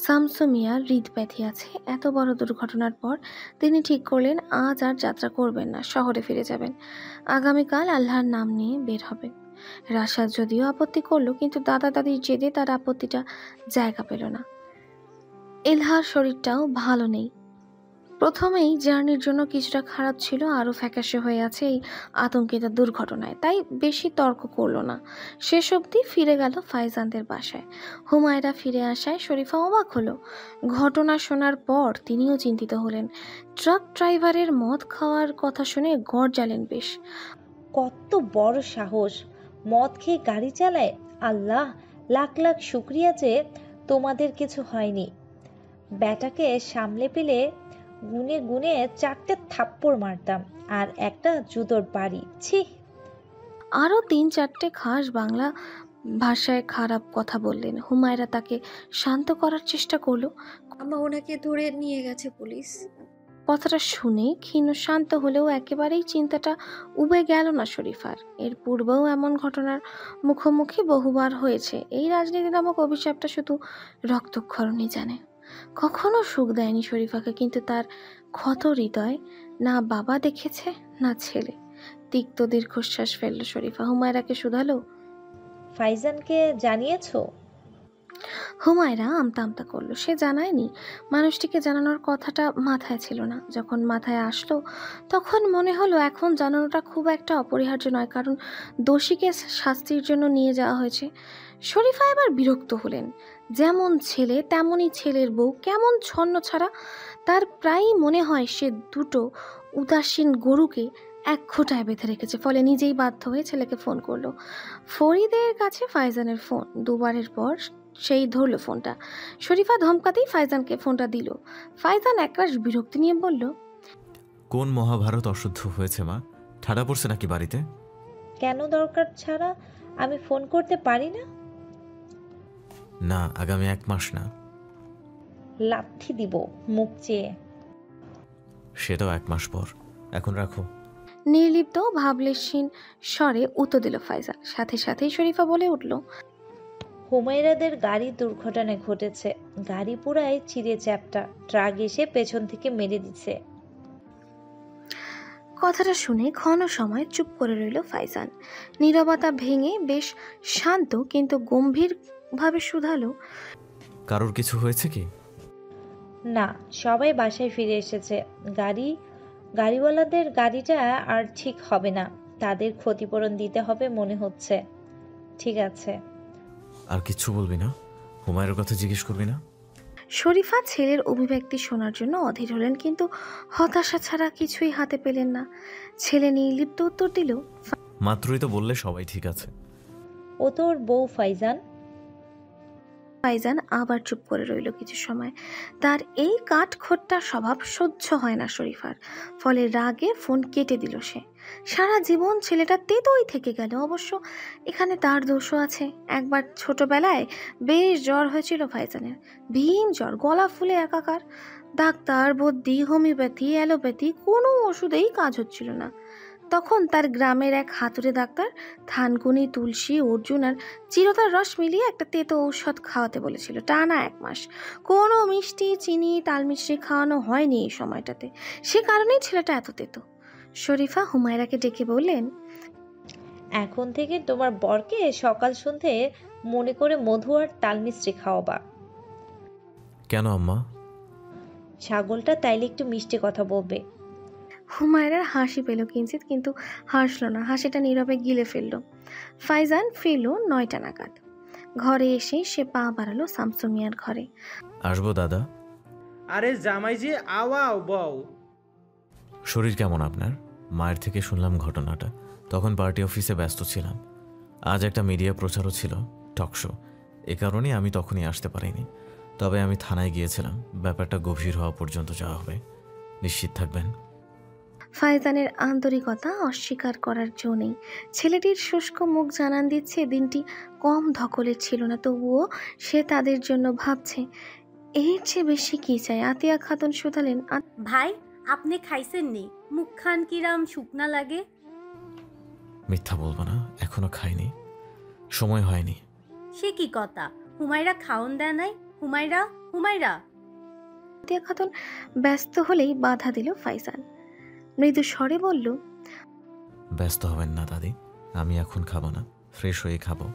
শামসু মিয়ার হৃদব্যাধি আছে। এত বড় দুর্ঘটনার পর তিনি ঠিক করলেন আজ আর যাত্রা করবেন না, শহরে ফিরে যাবেন। আগামীকাল আল্লাহর নাম নিয়ে বের হবেন। রাশাদ যদিও আপত্তি করলো, কিন্তু দাদা দাদির জেদে তার আপত্তিটা জায়গা পেল না। ইলহার শরীরটাও ভালো নেই। প্রথমেই জার্নির জন্য কিছুটা খারাপ ছিল, আরও ফ্যাকাশে হয়ে আছে এই আতঙ্কিত দুর্ঘটনায়। তাই বেশি তর্ক করলো না। শেষ অবধি ফিরে গেল ফাইজানদের বাসায়। হুমায়রা ফিরে আসায় শরীফা অবাক হলো। ঘটনা শোনার পর তিনিও চিন্তিত হলেন। ট্রাক ড্রাইভারের মদ খাওয়ার কথা শুনে গর্জালেন বেশ। কত বড় সাহস! মদ খেয়ে গাড়ি চালায়! আল্লাহ, লাখ লাখ শুক্রিয়া যে তোমাদের কিছু হয়নি। ব্যাটাকে সামলে পেলে গুনে গুনে 4টে থাপ্পড় মারতাম আর একটা জুতোর বাড়ি। ছি। আরও 3-4টে খাস বাংলা ভাষায় খারাপ কথা বললেন। হুমায়রা তাকে শান্ত করার চেষ্টা করলো। আম্মা ওনাকে ধরে নিয়ে গেছে পুলিশ। কথাটা শুনে ক্ষীণ শান্ত হলেও একেবারেই চিন্তাটা উবে গেল না শরীফার। এর পূর্বেও এমন ঘটনার মুখোমুখি বহুবার হয়েছে। এই রাজনীতি নামক অভিশাপটা শুধু রক্তক্ষরণই জানে, কখনো সুখ দেয়নি শরীফাকে। কিন্তু তার ক্ষত হৃদয় না বাবা দেখেছে না ছেলে। তিক্ত দীর্ঘশ্বাস ফেলল শরীফা। হুমায়রাকে শুধালো, ফাইজানকে জানিয়েছো? হুমায়রা আমতা আমতা করলো। সে জানায়নি। মানুষটিকে জানানোর কথাটা মাথায় ছিল না। যখন মাথায় আসলো তখন মনে হলো এখন জানানোটা খুব একটা অপরিহার্য নয়, কারণ দোষীকে শাস্তির জন্য নিয়ে যাওয়া হয়েছে। শরীফা এবার বিরক্ত হলেন। যেমন ছেলে তেমনই ছেলের বউ, কেমন ছন্ন ছাড়া। তার প্রায়ই মনে হয় সে দুটো উদাসীন গরুকে এক খোঁটায় বেঁধে রেখেছে। ফলে নিজেই বাধ্য হয়ে ছেলেকে ফোন করলো। ফরিদের কাছে ফাইজানের ফোন। দুবারের পর সেই ধরল ফোনটা। শরীফা ধমকাতেই ফাইজানকে ফোনটা দিল। ফাইজান একরাশ বিরক্তি নিয়ে বলল, কোন মহাভারত অশুদ্ধ হয়েছে মা? ঠাডা পড়ছে নাকি বাড়িতে? কেন দরকার ছাড়া আমি ফোন করতে পারি না? না, আগামী 1 মাস না। লাথি দিব মুখ চেয়ে। সেটাও 1 মাস পর। এখন রাখো। নির্লিপ্ত ভাবলেশীন স্বরে উত্তর দিল ফাইজান। সাথে সাথেই শরীফা বলে উঠল, হুমায়রাদের গাড়ি দুর্ঘটনা ঘটেছে। গাড়ি পুরাই চিড়ে চ্যাপ্টা। ট্রাক এসে পেছন থেকে মেরে দিছে। কথাটা শুনে ক্ষণ সময় চুপ করে রইল ফাইজান। নীরবতা ভেঙে বেশ শান্ত কিন্তু গম্ভীর ভাবে শুধালো, কারোর কিছু হয়েছে কি? না, সবাই বাসায় ফিরে এসেছে। গাড়িওয়ালাদের গাড়িটা আর ঠিক হবে না। তাদের ক্ষতিপূরণ দিতে হবে মনে হচ্ছে। ঠিক আছে। আর কিচ্ছু বলবি না? হুমায়ুর কথা জিজ্ঞেস করবি না? শরীফা ছেলের অভিব্যক্তি শোনার জন্য অধীর হলেন, কিন্তু হতাশা ছাড়া কিছুই হাতে পেলেন না। ছেলে নির্লিপ্ত উত্তর দিল, মাত্রই তো বললে সবাই ঠিক আছে। ও তোর বউ ফাইজান। ফাইজান আবার চুপ করে রইল কিছু সময়। তার এই কাঠখোট্টা স্বভাব সহ্য হয় না শরীফার। ফলে রাগে ফোন কেটে দিল সে। সারা জীবন ছেলেটা তেতোই থেকে গেল। অবশ্য এখানে তার দোষও আছে। একবার ছোটবেলায় বেশ জ্বর হয়েছিল ফাইজানের, ভীম জ্বর, গলা ফুলে একাকার। ডাক্তার, বদ্যি, হোমিওপ্যাথি, অ্যালোপ্যাথি কোনো ওষুধেই কাজ হচ্ছিল না। তখন তার গ্রামের এক হাতুড়ে ডাক্তার থানকুনি, তুলসী, অর্জুন আর চিরতার রস মিলিয়ে একটা তেতো ঔষধ খাওয়াতে বলেছিল। টানা 1 মাস কোনো মিষ্টি, চিনি, তালমিশ্রি খাওয়ানো হয়নি এই সময়টাতে। সে কারণেই ছেলেটা এত তেতো। শরীফা হুমায়রাকে ডেকে বললেন, এখন থেকে তোমার বরকে সকাল সন্ধে মনে করে মধু আর তালমিশ্রি খাওয়াবা। কেন আম্মা? ছাগলটা তাইলে একটু মিষ্টি কথা বলবে। হুমায়রার হাসি পেল কিঞ্চিত, কিন্তু হাসল না। হাসিটা নীরবে গিলে ফেলল। ফাইজান ফিরল 9টা নাগাদ। ঘরে এসে সে পা বাড়ালো শামসু মিয়ার ঘরে। আসবো দাদা? আরে জামাই যে আওয়াও বউ। শরীর কেমন আপনার? মায়ের থেকে শুনলাম ঘটনাটা। তখন পার্টি অফিসে ব্যস্ত ছিলাম। আজ একটা মিডিয়া প্রচারও ছিল, টকশো। এ কারণে আমি তখনই আসতে পারিনি। তবে আমি থানায় গিয়েছিলাম। ব্যাপারটা গভীর হওয়া পর্যন্ত যাওয়া হবে। নিশ্চিত থাকবেন। ফাইজানের আন্তরিকতা অস্বীকার করার জো নেই। ছেলেটির শুষ্ক মুখ জানান দিচ্ছে দিনটি কম ধকলের ছিল না। তবুও সে তাদের জন্য ভাবছে। এর চেয়ে বেশি কি চাই? আতিয়া খাতুন শুধালেন, ভাই আপনি খাইছেন নি? মুখ খান কিরাম শুকনা লাগে। মিথ্যা বলবো না, এখনো খাইনি, সময় হয়নি। সে কি কথা? হুমায়রা খাওন দেয় নাই? হুমায়রা, হুমায়রা। আতিয়া খাতুন ব্যস্ত হলেই বাধা দিল ফাইজান। মৃদু স্বরে বলল, ব্যস্ত হবেন না দাদি, আমি এখন খাবো না, ফ্রেশ হয়ে খাবো।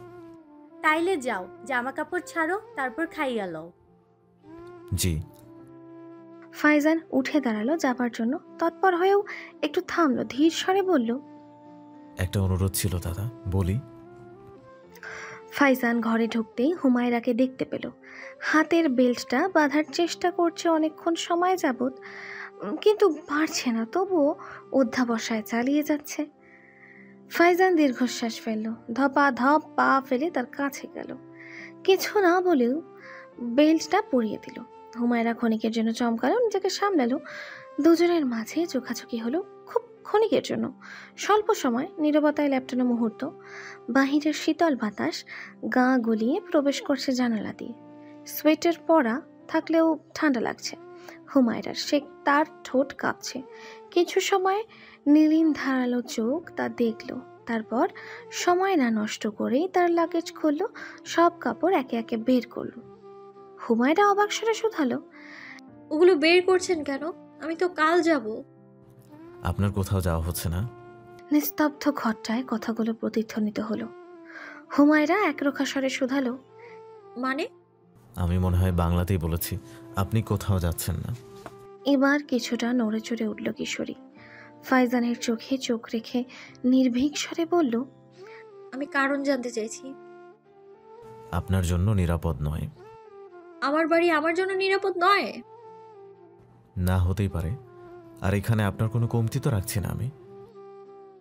তাইলে যাও, জামা কাপড় ছাড়ো, তারপর খাইয়া লও। জি। ফাইজান উঠে দাঁড়ালো যাবার জন্য। তৎপর হয়েও একটু থামলো। ধীর স্বরে বলল, একটা অনুরোধ ছিল দাদা, বলি। ফাইজান ঘরে ঢুকতেই হুমায়রাকে দেখতে পেল। হাতের বেল্টটা বাঁধার চেষ্টা করছে অনেকক্ষণ সময় যাবৎ, কিন্তু পারছে না। তবুও অধ্যাবসায় চালিয়ে যাচ্ছে। ফাইজান দীর্ঘশ্বাস ফেলল। ধপা ধপ পা ফেলে তার কাছে গেল। কিছু না বলেও বেল্টটা পরিয়ে দিল। হুমায়রা ক্ষণিকের জন্য চমকালো, নিজেকে সামলালো। দুজনের মাঝে চোখাচোখি হলো, খুব ক্ষণিকের জন্য। স্বল্প সময় নীরবতায় লেপ্টানো মুহূর্ত। বাহিরের শীতল বাতাস গা গলিয়ে প্রবেশ করছে জানালা দিয়ে। সোয়েটার পরা থাকলেও ঠান্ডা লাগছে হুমায়রার। সে তার ঠোঁট কাঁপছে। কিছু সময় নীলিন ধারালো চোখ তা দেখলো। তারপর সময় না নষ্ট করেই তার লাগেজ খুললো, সব কাপড় একে একে বের করলো। হুমায়রা অবাক স্বরে শুধালো, ওগুলো বের করছেন কেন? আমি তো কাল যাব। আপনার কোথাও যাওয়া হচ্ছে না? নিস্তব্ধ ঘরটায় কথাগুলো প্রতিধ্বনিত হলো। হুমায়রা একরোখা স্বরে শুধালো, মানে? আমি মনে হয় বাংলাতেই বলেছি, আপনি কোথাও যাচ্ছেন না। এবার কিছুটা নড়ে চড়ে উঠল কিশোরী। ফাইজানের চোখে চোখ রেখে নির্ভীক স্বরে বলল, আমি কারণ জানতে চাইছি। আপনার জন্য নিরাপদ নয়। আমার বাড়ি আমার জন্য নিরাপদ নয়? না হতেই পারে। আর এখানে আপনার কোনো কমতি তো রাখছি না আমি।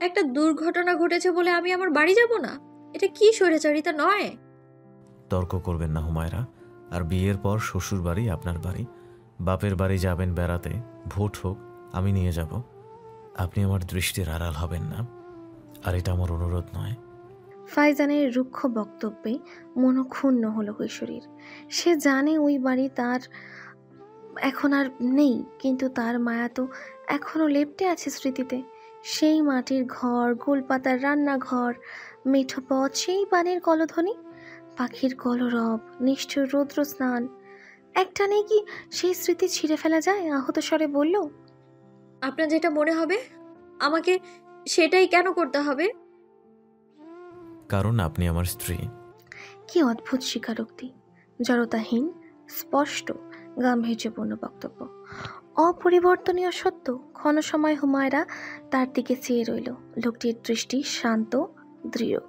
একটা দুর্ঘটনা ঘটেছে বলে আমি আমার বাড়ি যাব না? এটা কি স্বৈরাচারিতা নয়? তর্ক করবেন না হুমায়রা। আর বিয়ের পর শ্বশুর বাড়ি আপনার বাড়ি। বাপের বাড়ি যাবেন বেড়াতে, ভোট হোক আমি নিয়ে যাব। আপনি আমার দৃষ্টির আড়াল হবেন না। আর এটা আমার অনুরোধ নয়। ফাইজানের রুক্ষ বক্তব্যে মনক্ষুণ্ণ হলো কৈশোরীর। সে জানে ওই বাড়ি তার এখন আর নেই, কিন্তু তার মায়া তো এখনো লেপ্টে আছে স্মৃতিতে। সেই মাটির ঘর, গোলপাতার রান্নাঘর, মেঠো পথ, সেই পানির কলধ্বনি, পাখির কলরব, নিষ্ঠুর রৌদ্র স্নান। একটা নেই কি সেই স্মৃতি ছিঁড়ে ফেলা যায়? আহত স্বরে বলল, আপনার যেটা মনে হবে আমাকে সেটাই কেন করতে হবে? কারণ আপনি আমার স্ত্রী। কি অদ্ভুত স্বীকারোক্তি! জড়তাহীন, স্পষ্ট, গাম্ভীর্যপূর্ণ বক্তব্য। অপরিবর্তনীয় সত্য। ক্ষণ সময় হুমায়রা তার দিকে চেয়ে রইল। লোকটির দৃষ্টি শান্ত, দৃঢ়।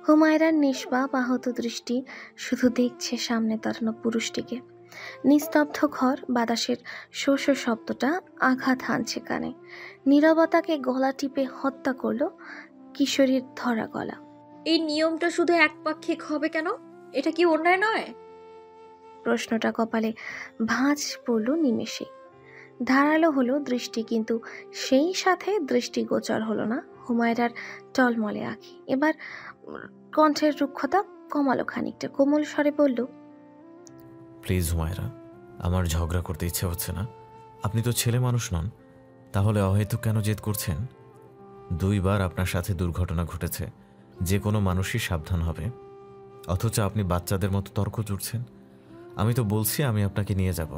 হুমায়রার নিষ্পাপ আহত দৃষ্টি শুধু দেখছে সামনে দাঁড়ানো পুরুষটিকে। নিস্তব্ধ ঘর, বাতাসের শোষ শব্দটা আঘাত হানছে কানে। নীরবতাকে গলা টিপে হত্যা করল কিশোরীর ধরা গলা। এই নিয়মটা শুধু একপাক্ষিক হবে কেন? এটা কি অন্যায় নয়? প্রশ্নটা কপালে ভাঁজ পড়ল নিমেষে। ধারালো হলো দৃষ্টি, কিন্তু সেই সাথে দৃষ্টিগোচর হলো না হুমায়রার টলমলে আঁখি। এবার কণ্ঠের রুক্ষতা কমালো খানিকটা, কোমল স্বরে বলল, প্লিজ হুমায়রা, আমার ঝগড়া করতে ইচ্ছে হচ্ছে না। আপনি তো ছেলে মানুষ নন, তাহলে অহেতুক কেন জেদ করছেন? 2 বার আপনার সাথে দুর্ঘটনা ঘটেছে, যে কোনো মানুষই সাবধান হবে। অথচ আপনি বাচ্চাদের মতো তর্ক জুড়ছেন। আমি তো বলছি আমি আপনাকে নিয়ে যাব,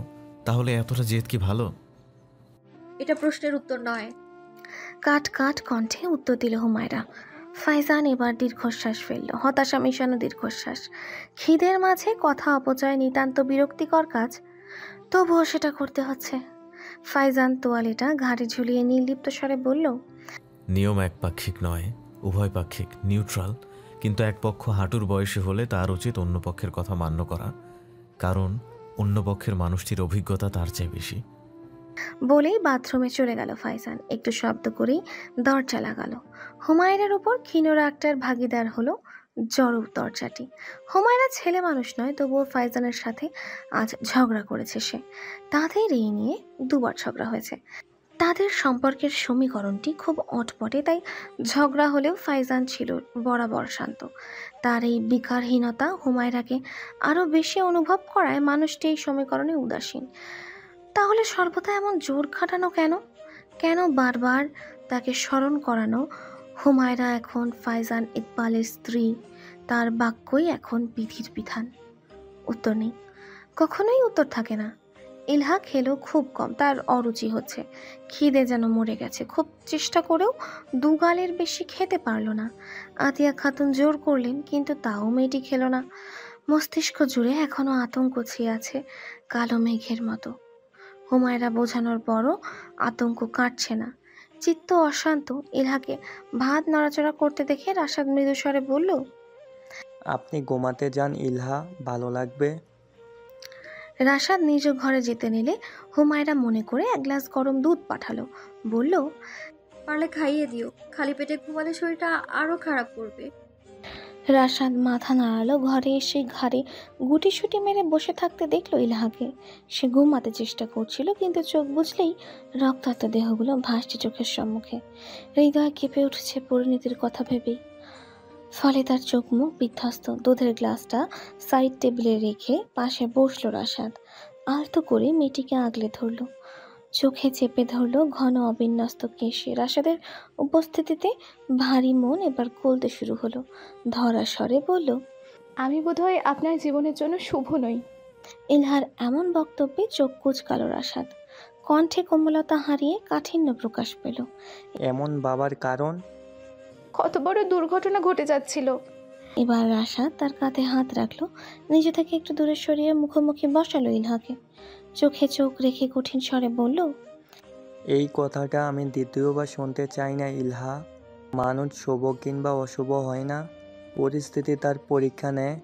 তাহলে এতটা জেদ কি ভালো? এটা প্রশ্নের উত্তর নয়। কাট কাট কণ্ঠে উত্তর দিল হুমায়রা। ফাইজান এবার দীর্ঘশ্বাস ফেলল, হতাশা মেশানো দীর্ঘশ্বাস। খিদের মাঝে কথা অপচয় নিতান্ত বিরক্তিকর কাজ, তবুও সেটা করতে হচ্ছে। ফাইজান তোয়ালেটা ঘাড়ে ঝুলিয়ে নির্লিপ্ত স্বরে বলল, নিয়ম একপাক্ষিক নয়, উভয়পাক্ষিক, নিউট্রাল। কিন্তু এক পক্ষ হাঁটুর বয়সে হলে তার উচিত অন্য পক্ষের কথা মান্য করা, কারণ অন্য পক্ষের মানুষটির অভিজ্ঞতা তার চেয়ে বেশি। বলেই বাথরুমে চলে গেল ফাইজান। একটু শব্দ করেই দরজা লাগালো। হুমায়রার উপর ক্ষীণ রাগটার ভাগিদার হলো জড় দরজাটি। হুমায়রা ছেলে মানুষ নয়, তবুও ফাইজানের সাথে আজ ঝগড়া করেছে সে। তাদের এই নিয়ে 2 বার ঝগড়া হয়েছে। তাদের সম্পর্কের সমীকরণটি খুব অটপটে, তাই ঝগড়া হলেও ফাইজান ছিল বরাবর শান্ত। তার এই বিকারহীনতা হুমায়রাকে আরও বেশি অনুভব করায় মানুষটি এই সমীকরণে উদাসীন। তাহলে সর্বদা এমন জোর খাটানো কেন? কেন বারবার তাকে স্মরণ করানো হুমায়রা এখন ফাইজান ইকবালের স্ত্রী, তার বাক্যই এখন বিধির বিধান? উত্তর নেই, কখনোই উত্তর থাকে না। ইলহা খেলো খুব কম, তার অরুচি হচ্ছে। খিদে যেন মরে গেছে। খুব চেষ্টা করেও 2 গালের বেশি খেতে পারল না। আতিয়া খাতুন জোর করলেন, কিন্তু তাও মেয়েটি খেলো না। মস্তিষ্ক জুড়ে এখনো আতঙ্ক ছেয়ে আছে কালো মেঘের মতো। হুমায়রা বোঝানোর পরও আতঙ্ক কাটছে না। চিত্ত অশান্ত। ইলহাকে ভাত নড়াচড়া করতে দেখে রাশাদ মৃদুস্বরে বলল, আপনি ঘুমাতে যান ইলহা, ভালো লাগবে। রাশাদ নিজ ঘরে যেতে নিলে হুমায়রা মনে করে 1 গ্লাস গরম দুধ পাঠালো। বলল, পারলে খাইয়ে দিও, খালি পেটে ঘুমালে শরীরটা আরো খারাপ করবে। রাশাদ মাথা নাড়ালো। ঘরে এসে ঘাড়ে গুটিসুটি মেরে বসে থাকতে দেখলো ইলহাকে। সে ঘুমাতে চেষ্টা করছিল, কিন্তু চোখ বুঝলেই রক্তাক্ত দেহগুলো ভাসছে চোখের সম্মুখে। হৃদয় কেঁপে উঠেছে পরিণতির কথা ভেবেই। ফলে তার চোখ মুখ বিধ্বস্ত। দুধের গ্লাসটা সাইড টেবিলে রেখে পাশে বসলো রাশাদ। আলতো করে মেয়েটিকে আগলে ধরলো, চোখে চেপে ধরলো ঘন অবিন্যস্ত কেশে। রাশাদের উপস্থিতিতে ভারী মন এবার গলতে শুরু হলো। ধরা স্বরে বলল, আমি বোধহয় আপনার জীবনের জন্য শুভ নই। ইলহার এমন বক্তব্যে চোখ কুঁচকালো রাশাদ। কণ্ঠে কোমলতা হারিয়ে কাঠিন্য প্রকাশ পেল। এমন বাবার কারণ? কত বড় দুর্ঘটনা ঘটে যাচ্ছিল। এবার রাশাদ তার কাঁধে হাত রাখলো, নিজে থেকে একটু দূরে সরিয়ে মুখোমুখি বসালো ইলহাকে। চোখে চোখ রেখে কঠিন স্বরে বলল, এই কথাটা আমি দ্বিতীয়বার শুনতে চাই না ইলহা। মানুষ শুভ কিংবা অশুভ হয় না, পরিস্থিতি তার পরীক্ষা নেয়।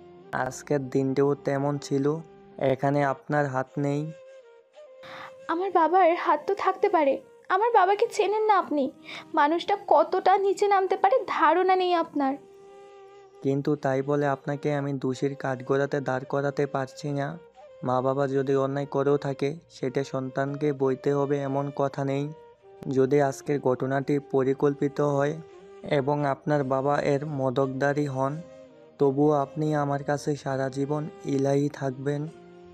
আজকের দিনটাও তেমন ছিল। এখানে আপনার হাত নেই। আমার বাবার হাত তো থাকতে পারে। আমার বাবাকে চেনেন না আপনি। মানুষটা কতটা নিচে নামতে পারে ধারণা নেই আপনার। কিন্তু তাই বলে আপনাকে আমি দোষীর কাঠগড়াতে দাঁড় করাতে পারছি না। মা বাবা যদি অন্যায় করেও থাকে, সেটা সন্তানকে বইতে হবে এমন কথা নেই। যদি আজকের ঘটনাটি পরিকল্পিত হয় এবং আপনার বাবা এর মদকদারি হন, তবুও আপনি আমার কাছে সারা জীবন ইলাহি থাকবেন,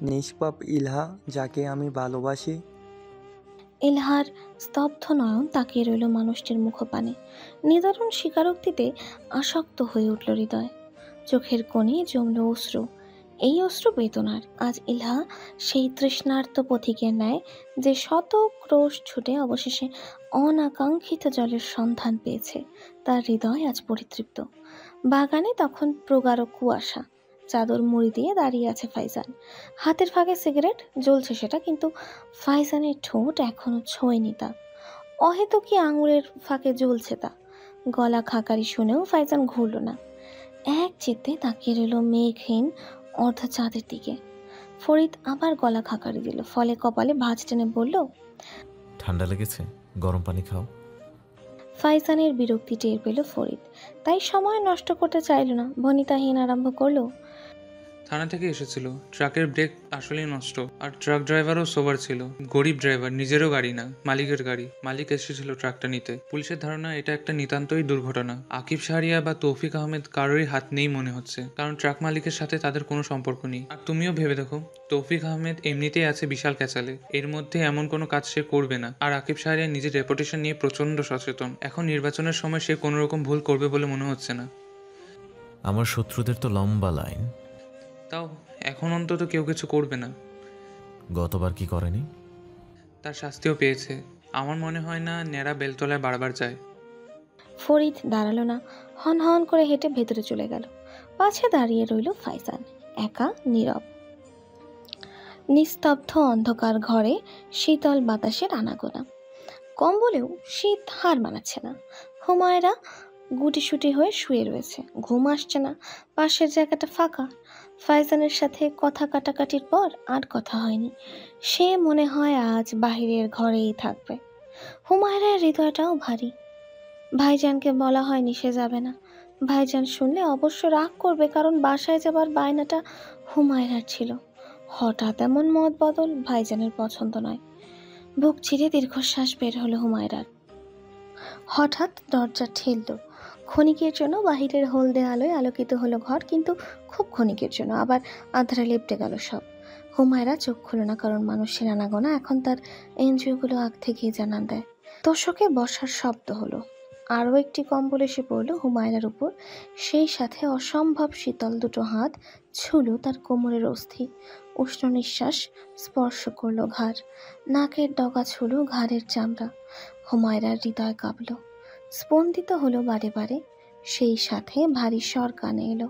নিষ্পাপ ইলহা, যাকে আমি ভালোবাসি। ইলহার স্তব্ধ নয়ন তাকিয়ে রইল মানুষটির মুখপানে। নিদারুণ স্বীকারোক্তিতে আসক্ত হয়ে উঠল হৃদয়। চোখের কোণে জমল অশ্রু। এই অশ্রু বেদনার। আজ ইলহা সেই তৃষ্ণার্ত পথিকের ন্যায় যে শত ক্রোশ ছুটে অবশেষে অনাকাঙ্ক্ষিত জলের সন্ধান পেয়েছে, তার হৃদয় আজ পরিতৃপ্ত। বাগানে তখন প্রগাঢ় কুয়াশা। চাদর মুড়ি দিয়ে দাঁড়িয়ে আছে ফাইজান। হাতের ফাঁকে সিগারেট জ্বলছে সেটা, কিন্তু ফাইজানের ঠোঁট এখনো ছোঁয়নি তা। অহেতুকি আঙুলের ফাঁকে জ্বলছে তা। গলা খাকারি শুনেও ফাইজান ঘুরল না। এক চিত্তে তাকিয়ে রইল মেঘহীন অর্ধ চাঁদের দিকে। ফরিদ আবার গলা খাকারি দিল, ফলে কপালে ভাঁজ টেনে বলল, ঠান্ডা লেগেছে, গরম পানি খাও। ফাইজানের বিরক্তি টের পেল ফরিদ, তাই সময় নষ্ট করতে চাইল না। ভনিতাহীন আরম্ভ করলো, থানা থেকে এসেছিল, ট্রাকের ব্রেক আসলেই নষ্ট, আর ট্রাক ড্রাইভারও সোবার ছিল। গরিব ড্রাইভার, নিজেরও গাড়ি না, মালিকের গাড়ি। মালিক এসেছিল ট্রাকটা নিতে। পুলিশের ধারণা এটা একটা নিতান্তই দুর্ঘটনা। আকিব শাহরিয়া বা তৌফিক আহমেদ কারোরই হাত নেই মনে হচ্ছে, কারণ ট্রাক মালিকের সাথে তাদের কোনো সম্পর্ক নেই। আর তুমিও ভেবে দেখো, তৌফিক আহমেদ এমনিতেই আছে বিশাল ক্যাচালে, এর মধ্যে এমন কোনো কাজ সে করবে না। আর আকিব শাহরিয়া নিজের রেপুটেশন নিয়ে প্রচণ্ড সচেতন। এখন নির্বাচনের সময় সে কোনো রকম ভুল করবে বলে মনে হচ্ছে না। আমার শত্রুদের তো লম্বা লাইন। তাও এখন অন্তত কেউ কিছু করবে না। গতবার কি করেনি? তার শাস্তিও পেয়েছে। আমার মনে হয় না ন্যাড়া বেলতলায় বারবার যায়। ফরিদ দাঁড়ালো না, হন হন করে হেঁটে ভেতরে চলে গেল। পাশে দাঁড়িয়ে রইল ফাইজান, একা, নীরব। নিস্তব্ধ অন্ধকার ঘরে শীতল বাতাসের আনাগোনা। কম্বলেও শীত হার মানাচ্ছে না। হুমায়রা গুটিসুটি হয়ে শুয়ে রয়েছে, ঘুম আসছে না। পাশের জায়গাটা ফাঁকা। ফাইজানের সাথে কথা কাটাকাটির পর আর কথা হয়নি। সে মনে হয় আজ বাহিরের ঘরেই থাকবে। হুমায়রার হৃদয়টাও ভারী। ভাইজানকে বলা হয়নি সে যাবে না। ভাইজান শুনলে অবশ্য রাগ করবে, কারণ বাসায় যাবার বায়নাটা হুমায়রার ছিল। হঠাৎ এমন মত বদল ভাইজানের পছন্দ নয়। বুক চিরে দীর্ঘশ্বাস বের হলো হুমায়রার। হঠাৎ দরজা ঠেলল। ক্ষণিকের জন্য বাহিরের হলদে আলোয় আলোকিত হলো ঘর, কিন্তু খুব ক্ষণিকের জন্য আবার আঁধারে লেপটে গেল সব। হুমায়রা চোখ খুলো না, কারণ মানুষের আনাগোনা এখন তার এনজিওগুলো আগ থেকেই জানান দেয়। তোষকে বসার শব্দ হলো। আরও একটি কম্বল এসে পড়ল হুমায়রার উপর। সেই সাথে অসম্ভব শীতল দুটো হাত ছুলো তার কোমরের অস্থি। উষ্ণ নিঃশ্বাস স্পর্শ করল ঘাড়। নাকের ডগা ছুলো ঘাড়ের চামড়া। হুমায়রার হৃদয় কাঁপল, স্পন্দিত হলো বারে বারে। সেই সাথে ভারী স্বর কানে এলো,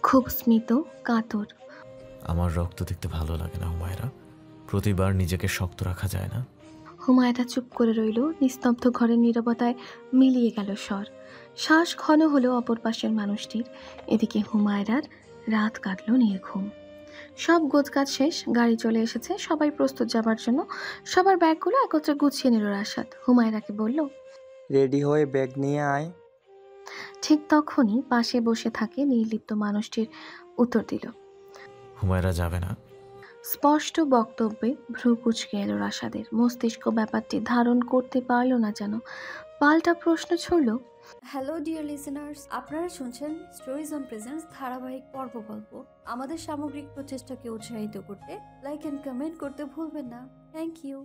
খুব স্মিত, কাতর। আমার রক্ত দেখতে ভালো লাগে না হুমায়রা, প্রতিবার নিজেকে শক্ত রাখা যায় না। হুমায়রা চুপ করে রইল। নিস্তব্ধ ঘরের নীরবতায় মিলিয়ে গেল স্বর। শ্বাস ঘন হলো অপর পাশের মানুষটির। এদিকে হুমায়রার রাত কাটল নির্ঘুম। সব গোছগাছ শেষ, গাড়ি চলে এসেছে, সবাই প্রস্তুত যাবার জন্য। সবার ব্যাগগুলো একত্রে গুছিয়ে নিল রাশাদ। হুমায়রাকে বলল, রেডি হয়ে ব্যাগ নিয়ে আয়। ঠিক তখনই পাশে বসে থাকে নির্লিপ্ত মানুষটির উত্তর দিল। হুমায়রা যাবে না। স্পষ্ট বক্তব্যে ভ্রু কুঁচকে এলো রাশাদের। মস্তিষ্ক ব্যাপারটি ধারণ করতে পারল না যেন। পাল্টা প্রশ্ন ছুড়ল, হ্যালো ডিয়ার লিসেনার্স, আপনারা শুনছেন স্টোরিজ অন প্রেজেন্স ধারাবাহিক পর্ব গল্প। আমাদের সামগ্রিক প্রচেষ্টাকে উৎসাহিত করতে লাইক অ্যান্ড কমেন্ট করতে ভুলবেন না। Thank you.